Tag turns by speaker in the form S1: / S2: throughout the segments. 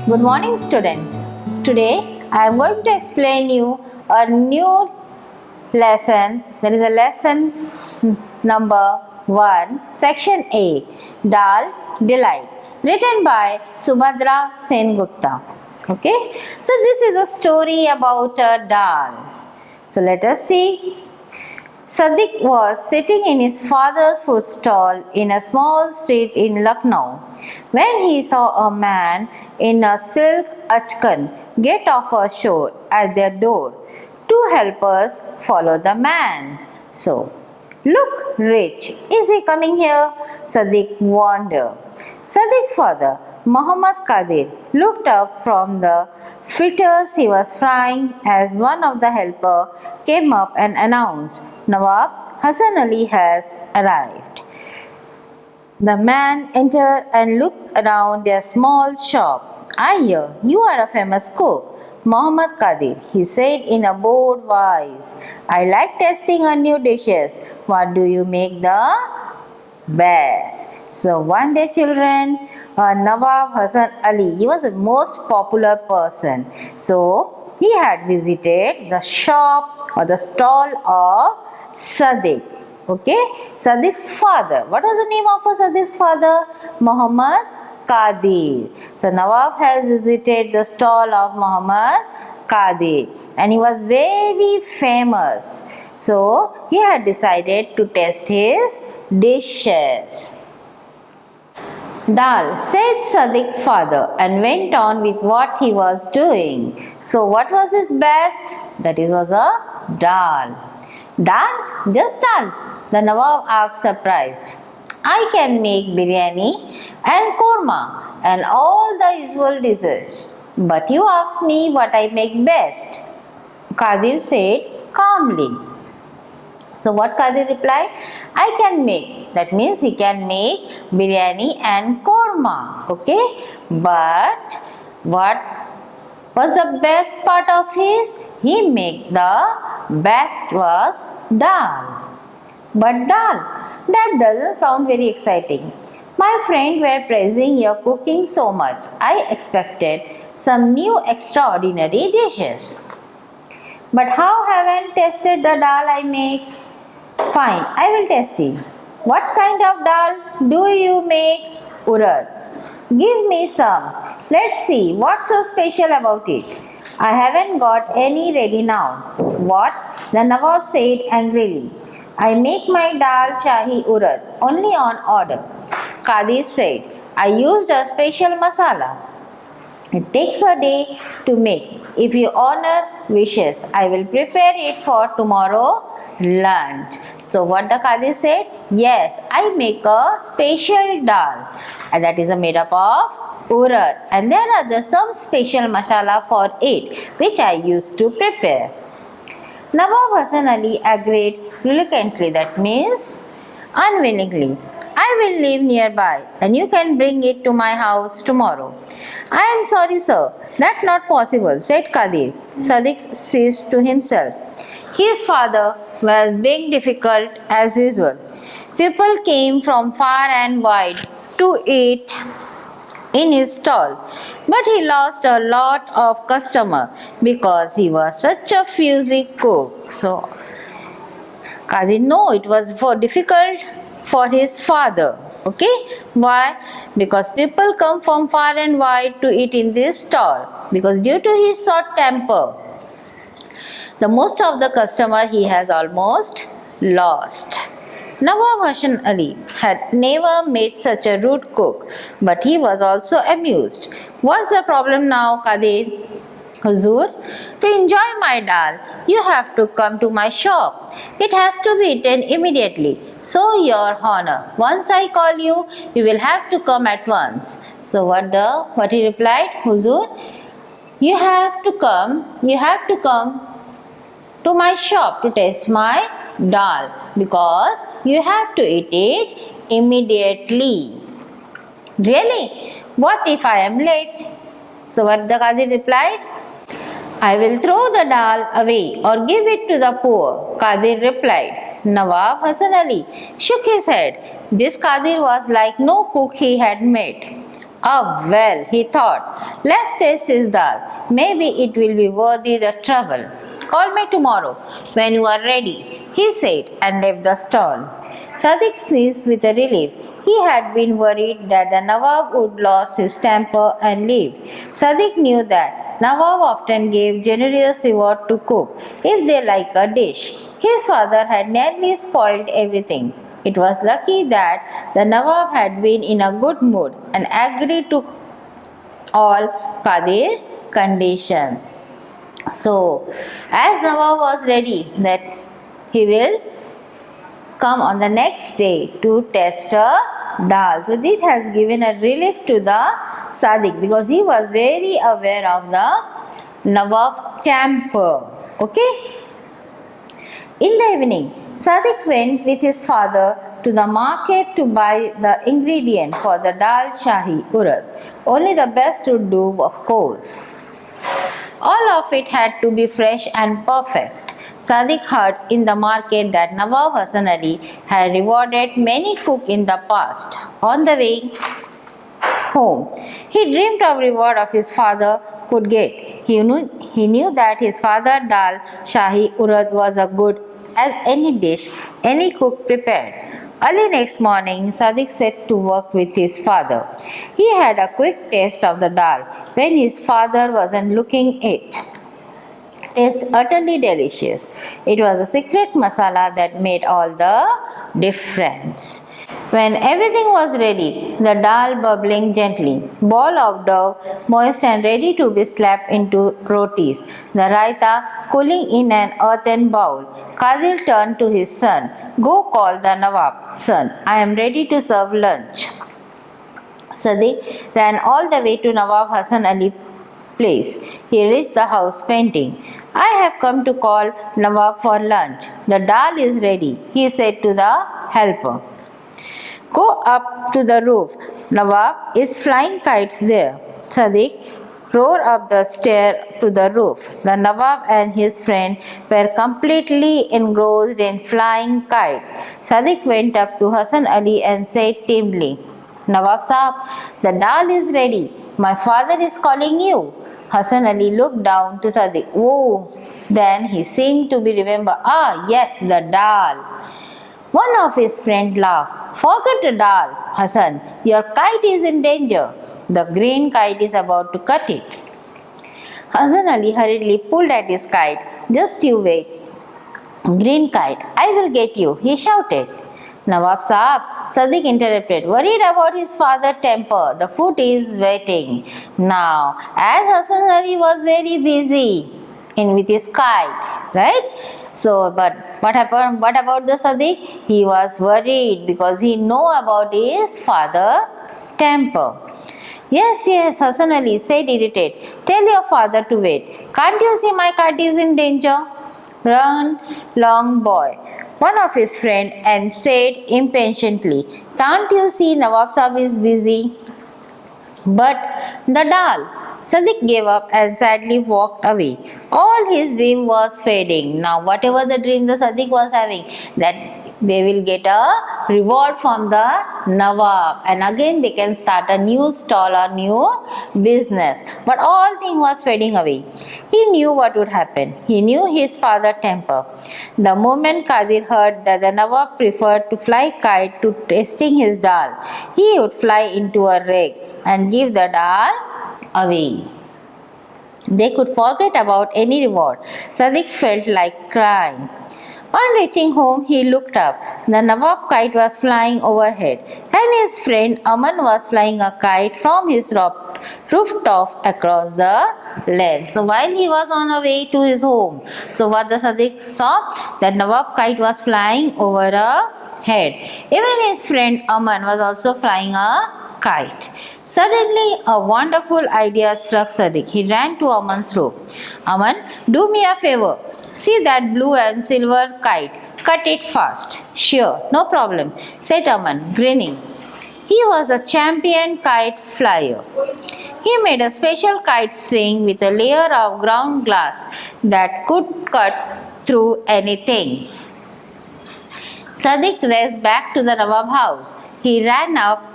S1: Good morning, students. Today I am going to explain you a new lesson. That is a lesson number 1, section A, Dal Delight, written by Subhadra Sengupta. Okay, so this is a story about a dal. So let us see. Sadiq was sitting in his father's food stall in a small street in Lucknow when he saw a man in a silk achkan get off a shore at their door. Two helpers followed the man. So, "Look, Rich, is he coming here?" Sadiq wondered. Sadiq's father, Muhammad Qadir, looked up from the fritters he was frying as one of the helpers came up and announced, "Nawab Hassan Ali has arrived." The man entered and looked around their small shop. "I hear you are a famous cook, Muhammad Qadir," he said in a bored voice. "I like testing on new dishes. What do you make the best?" So one day, children, Nawab Hassan Ali, he was the most popular person. So he had visited the shop or the stall of Sadiq. Okay, Sadiq's father. What was the name of Sadiq's father? Muhammad Qadir. So Nawab has visited the stall of Muhammad Qadir and he was very famous. So he had decided to test his dishes. "Dal," said Sadiq's father and went on with what he was doing. So what was his best? That was a dal. "Dal? Just dal?" the Nawab asked, surprised. "I can make biryani and korma and all the usual dishes. But you ask me what I make best," Qadir said calmly. So what Qadir replied? "I can make." That means he can make biryani and korma. Okay. But what was the best part of his? He made the best was dal. But dal, that doesn't sound very exciting. My friends were praising your cooking so much. I expected some new extraordinary dishes. But how haven't tested the dal I make? Fine, I will test it. What kind of dal do you make? Urad. Give me some. Let's see what's so special about it. I haven't got any ready now. What? The Nawab said angrily. I make my dal shahi urad only on order. Qadir said, I used a special masala. It takes a day to make. If you honor wishes, I will prepare it for tomorrow lunch. So what the Qadir said? Yes, I make a special dal and that is made up of urad and there are some special masala for it which I used to prepare. Nawab Hassan Ali agreed reluctantly, that means unwillingly. I will live nearby and you can bring it to my house tomorrow. I am sorry, sir, that's not possible, said Qadir. Sadiq says to himself. His father was being difficult as usual. People came from far and wide to eat in his stall, but he lost a lot of customers because he was such a fussy cook. So Qadir knew it was difficult for his father. Okay, why? Because people come from far and wide to eat in this stall. Because due to his short temper, the most of the customer he has almost lost. Nawab Hassan Ali had never met such a rude cook, but he was also amused. What's the problem now, Qadir? Huzur, to enjoy my dal, you have to come to my shop. It has to be eaten immediately. So, Your Honor, once I call you, you will have to come at once. So, what he replied? Huzur, you have to come to my shop to taste my dal because you have to eat it immediately. Really? What if I am late? So what the Qadir replied? I will throw the dal away or give it to the poor. Qadir replied. Nawab Hassan Ali shook his head. This Qadir was like no cook he had met. Ah, well, he thought, let's taste his dal. Maybe it will be worthy the trouble. Call me tomorrow when you are ready, he said and left the stall. Sadiq sneezed with a relief. He had been worried that the Nawab would lose his temper and leave. Sadiq knew that Nawab often gave generous reward to cook if they like a dish. His father had nearly spoiled everything. It was lucky that the Nawab had been in a good mood and agreed to all Qadir conditions. So, as Nawab was ready that he will come on the next day to test a dal. So, this has given a relief to the Sadiq because he was very aware of the Nawab temper. Okay. In the evening, Sadiq went with his father to the market to buy the ingredient for the dal shahi urad. Only the best would do, of course. All of it had to be fresh and perfect. Sadiq heard in the market that Nawab Hasan Ali had rewarded many cooks in the past. On the way home, he dreamed of reward of his father could get. He knew that his father dal shahi urad was as good as any dish any cook prepared. Early next morning, Sadiq set to work with his father. He had a quick taste of the dal when his father wasn't looking it. Tasted utterly delicious. It was a secret masala that made all the difference. When everything was ready, the dal bubbling gently, ball of dough moist and ready to be slapped into rotis, the raita cooling in an earthen bowl, Qadir turned to his son. Go call the Nawab, son. I am ready to serve lunch. Sadiq ran all the way to Nawab Hasan Ali place. He reached the house panting. I have come to call Nawab for lunch. The dal is ready, he said to the helper. Go up to the roof. Nawab is flying kites there. Sadiq roared up the stair to the roof. The Nawab and his friend were completely engrossed in flying kite. Sadiq went up to Hasan Ali and said timidly, Nawab Sahab, the dal is ready. My father is calling you. Hasan Ali looked down to Sadiq. Oh, then he seemed to be remember. Ah, yes, the dal. One of his friends laughed. Forget the dal, Hassan. Your kite is in danger. The green kite is about to cut it. Hasan Ali hurriedly pulled at his kite. Just you wait. Green kite, I will get you, he shouted. Nawab Sahab, Sadiq interrupted, worried about his father's temper. The food is waiting. Now, as Hasan Ali was very busy with his kite, right? So, but what happened? What about the Sadiq? He was worried because he know about his father temper. Yes, Hasan Ali said irritated. Tell your father to wait. Can't you see my kite is in danger? Run, long boy. One of his friends and said impatiently, can't you see Nawab Sahib is busy? But the dal. Sadiq gave up and sadly walked away. All his dream was fading. Now whatever the dream the Sadiq was having, that they will get a reward from the Nawab and again they can start a new stall or new business. But all thing was fading away. He knew what would happen. He knew his father's temper. The moment Qadir heard that the Nawab preferred to fly kite to tasting his dal, he would fly into a rage and give the dal away. They could forget about any reward. Sadiq felt like crying. On reaching home, he looked up. The Nawab kite was flying overhead, and his friend Aman was flying a kite from his rooftop across the land. So while he was on the way to his home, so what the Sadiq saw, that Nawab kite was flying over a head. Even his friend Aman was also flying a kite. Suddenly, a wonderful idea struck Sadiq. He ran to Aman's roof. Aman, do me a favor. See that blue and silver kite. Cut it fast. Sure, no problem, said Aman, grinning. He was a champion kite flyer. He made a special kite string with a layer of ground glass that could cut through anything. Sadiq raced back to the Nawab house. He ran up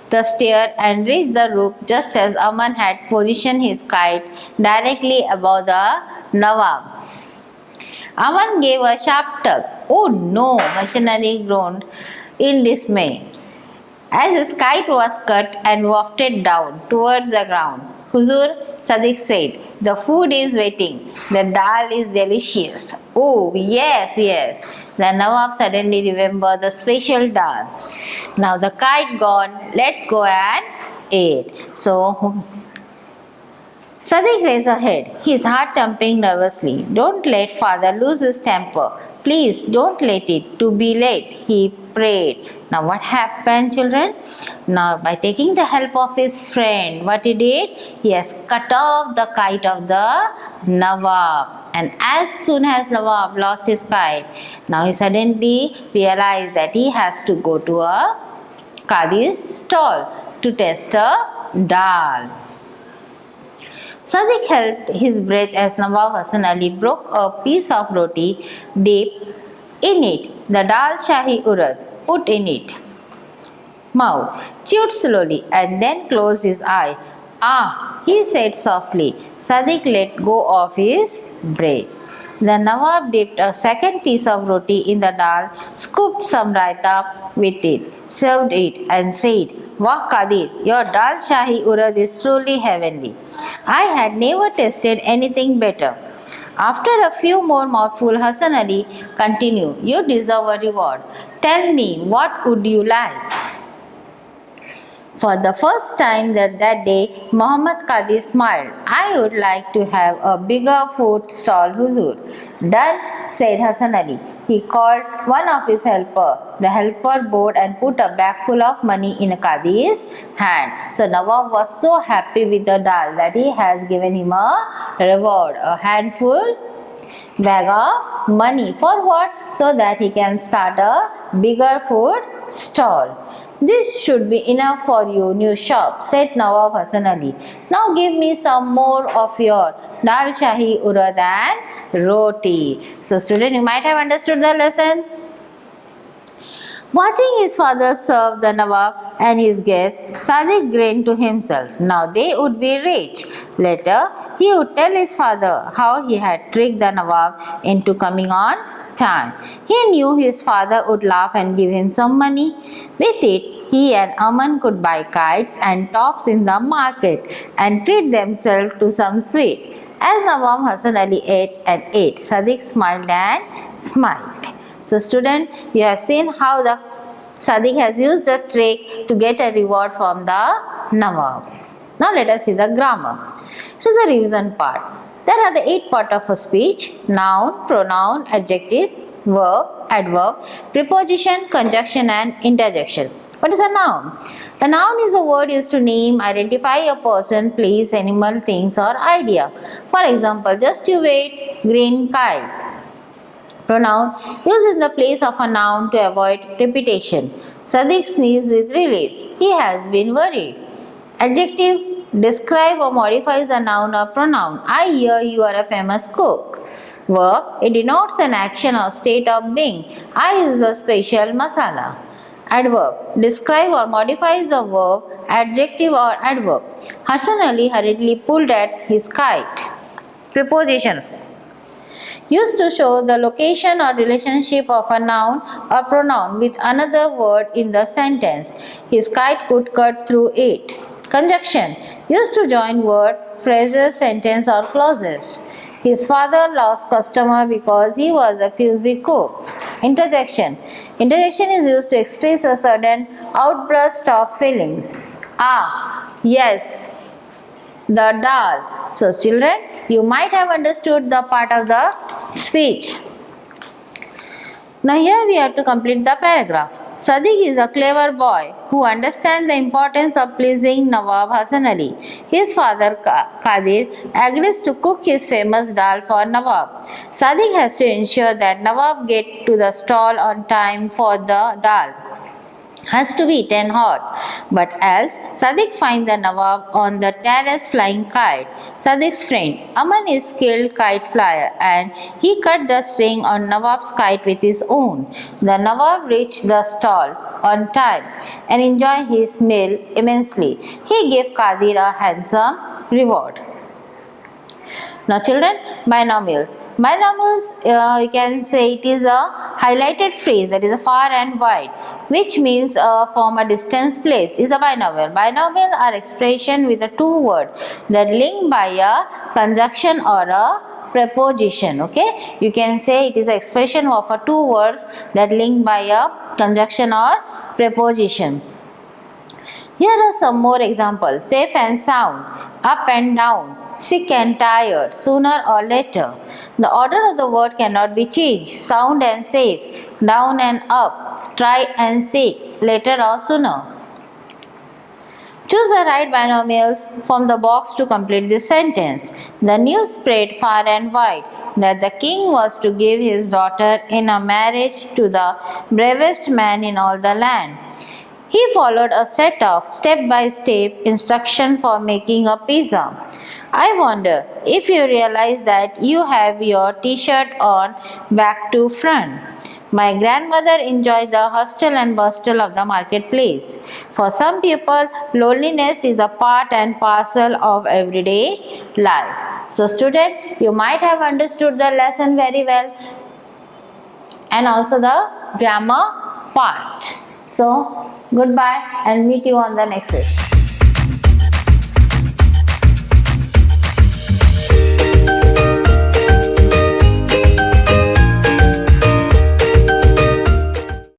S1: the stair and reached the roof just as Aman had positioned his kite directly above the Nawab. Aman gave a sharp tug. Oh no, missionary groaned in dismay as his kite was cut and wafted down towards the ground. Huzur, Sadiq said, the food is waiting. The dal is delicious. Oh, yes, yes. The Nawab suddenly remembered the special dal. Now the kite gone, let's go and eat. So Sadiq raised her head, his heart thumping nervously. Don't let father lose his temper. Please don't let it to be late, he prayed. Now what happened, children? Now by taking the help of his friend, what he did? He has cut off the kite of the Nawab. And as soon as Nawab lost his kite, now he suddenly realized that he has to go to a Qadi's stall to test a dal. Sadiq held his breath as Nawab Hasan Ali broke a piece of roti, dipped in it the Dal Shahi Urad, put in it mouth, chewed slowly and then closed his eye. Ah, he said softly. Sadiq let go of his breath. The Nawab dipped a second piece of roti in the dal, scooped some raita with it, served it and said, Wah Qadir, your Dal Shahi Urad is truly heavenly. I had never tasted anything better. After a few more mouthfuls, Hasan Ali continued, You deserve a reward. Tell me, what would you like? For the first time that day, Muhammad Qadi smiled. I would like to have a bigger food stall, Huzur. Done, said Hasan Ali. He called one of his helpers. The helper bowed and put a bag full of money in Qadi's hand. So Nawab was so happy with the dal that he has given him a reward, a handful bag of money. For what? So that he can start a bigger food stall. This should be enough for you, new shop, said Nawab Hasan Ali. Now give me some more of your Dal Shahi Urad and roti. So student, you might have understood the lesson. Watching his father serve the Nawab and his guests, Sadiq grinned to himself. Now they would be rich. Later, he would tell his father how he had tricked the Nawab into coming on time. He knew his father would laugh and give him some money. With it, he and Aman could buy kites and tops in the market and treat themselves to some sweet. As Nawab Hasan Ali ate and ate, Sadiq smiled and smiled. So student, you have seen how the Sadiq has used the trick to get a reward from the Nawab. Now let us see the grammar. It is the revision part. There are the 8 parts of a speech: noun, pronoun, adjective, verb, adverb, preposition, conjunction and interjection. What is a noun? A noun is a word used to name, identify a person, place, animal, things or idea. For example, just you wait, green kite. Pronoun used in the place of a noun to avoid repetition. Sadiq sneezed with relief. He has been worried. Adjective describe or modifies a noun or pronoun. I hear you are a famous cook. Verb, it denotes an action or state of being. I use a special masala. Adverb, describe or modifies a verb, adjective or adverb. Hasan Ali hurriedly pulled at his kite. Prepositions used to show the location or relationship of a noun or pronoun with another word in the sentence. His kite could cut through it. Conjunction used to join word, phrases, sentence or clauses. His father lost customer because he was a fussy cook. Interjection. Interjection is used to express a sudden outburst of feelings. Ah, yes, the dal. So children, you might have understood the part of the speech. Now here we have to complete the paragraph. Sadiq is a clever boy who understands the importance of pleasing Nawab Hasan Ali. His father Qadir agrees to cook his famous dal for Nawab. Sadiq has to ensure that Nawab get to the stall on time for the dal. has to be eaten hot. But else, Sadiq finds the Nawab on the terrace flying kite. Sadiq's friend Aman is skilled kite flyer and he cut the string on Nawab's kite with his own. The Nawab reached the stall on time and enjoyed his meal immensely. He gave Qadir a handsome reward. Now children, binomials. Binomials, you can say it is a highlighted phrase, that is a far and wide, which means from a distance place is a binomial. Binomial are expression with a two word that link by a conjunction or a preposition. Okay, you can say it is the expression of a two words that link by a conjunction or preposition. Here are some more examples. Safe and sound, up and down, sick and tired, sooner or later. The order of the word cannot be changed. Sound and safe, down and up, try and sick, later or sooner. Choose the right binomials from the box to complete this sentence. The news spread far and wide that the king was to give his daughter in a marriage to the bravest man in all the land. He followed a set of step-by-step instructions for making a pizza. I wonder if you realize that you have your t-shirt on back to front. My grandmother enjoyed the hustle and bustle of the marketplace. For some people, loneliness is a part and parcel of everyday life. So student, you might have understood the lesson very well and also the grammar part. So, goodbye and meet you on the next session.